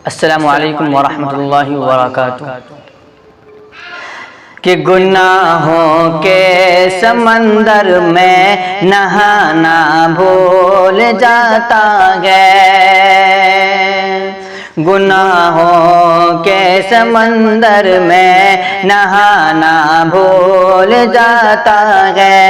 السلام علیکم ورحمۃ اللہ وبرکاتہ۔ کہ گناہوں کے سمندر میں نہانا بھول جاتا ہے، گناہوں کے سمندر میں نہانا بھول جاتا ہے،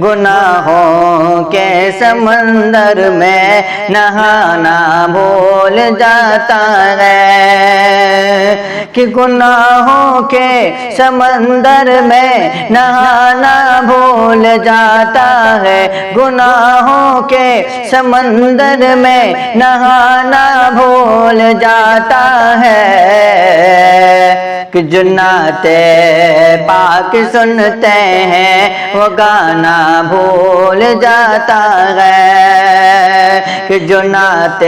گناہوں کے سمندر میں نہانا بھول جاتا ہے، کہ گناہوں کے سمندر میں نہانا بھول جاتا ہے، گناہوں کے سمندر میں نہانا بھول جاتا ہے، کہ جو نعت پاک سنتے ہیں وہ گانا بھول جاتا ہے، کہ جو نعت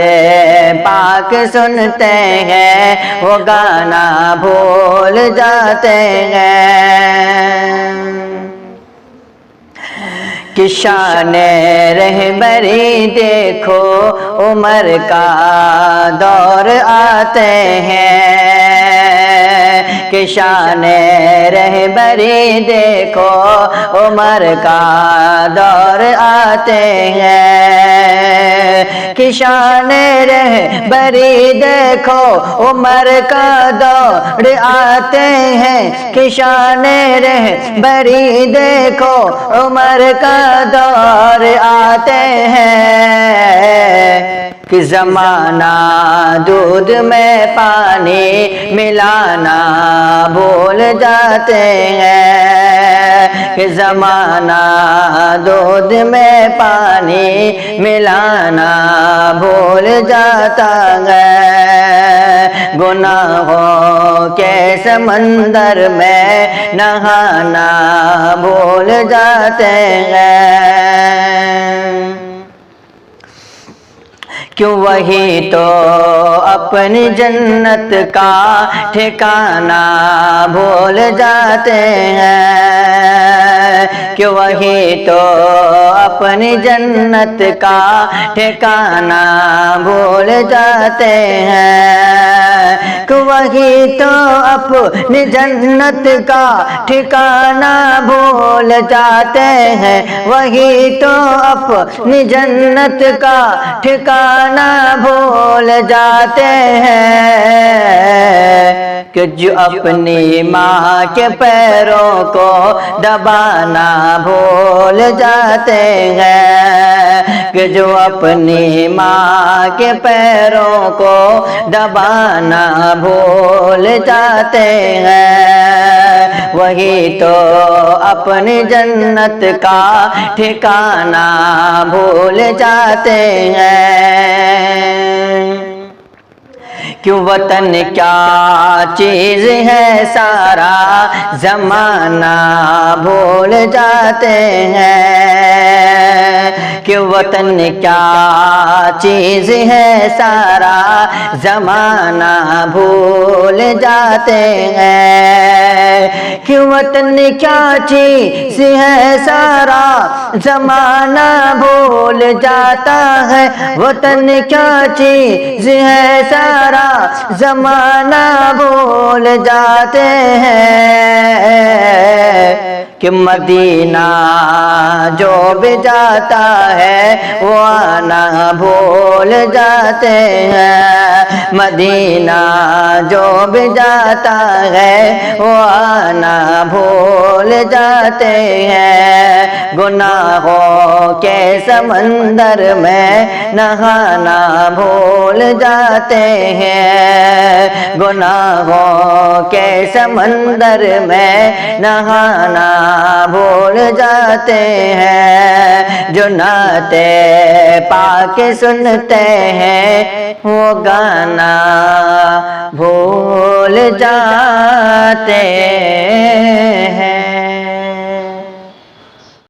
پاک سنتے ہیں وہ گانا بھول جاتے ہیں، کہ شان رہبری دیکھو عمر کا دور آتے ہیں، کہ شان رہبری دیکھو عمر کا دور آتے ہیں، کہ شان رہبری دیکھو عمر کا دور آتے ہیں، کہ شان رہبری دیکھو عمر کا دور آتے ہیں، کہ زمانہ دودھ میں پانی ملانا بھول جاتے ہیں، کہ زمانہ دودھ میں پانی ملانا بھول جاتا ہے، گناہوں کے سمندر میں نہانا بھول جاتے ہیں، کیوں وہی تو اپنی جنت کا ٹھکانہ بھول جاتے ہیں، کہ وہی تو اپنی جنت کا ٹھکانہ بھول جاتے ہیں، کہ وہی تو اپنی جنت کا ٹھکانہ بھول جاتے ہیں، وہی تو اپنی جنت کا ٹھکانہ بھول جاتے ہیں، کہ جو اپنی ماں کے پیروں کو دبانا بھول جاتے ہیں، کہ جو اپنی ماں کے پیروں کو دبانا بھول جاتے ہیں، وہی تو اپنی جنت کا ٹھکانہ بھول جاتے ہیں، کیوں وطن کیا چیز ہے سارا زمانہ بھول جاتے ہیں، کہ وطن کیا چیز ہے سارا زمانہ بھول جاتے ہیں، کہ وطن کیا چیز ہے سارا زمانہ بھول جاتا ہے، وطن کیا چیز ہے سارا زمانہ بھول جاتے ہیں، کہ مدینہ جو بھی جاتا ہے وہ آنا بھول جاتے ہیں، مدینہ جو بھی جاتا ہے وہ آنا بھول جاتے ہیں، گناہوں کے سمندر میں نہانا بھول جاتے ہیں، گناہوں کے سمندر میں نہانا بھول جاتے ہیں، جو نعت پاک سنتے ہیں وہ گانا بھول جاتے ہیں۔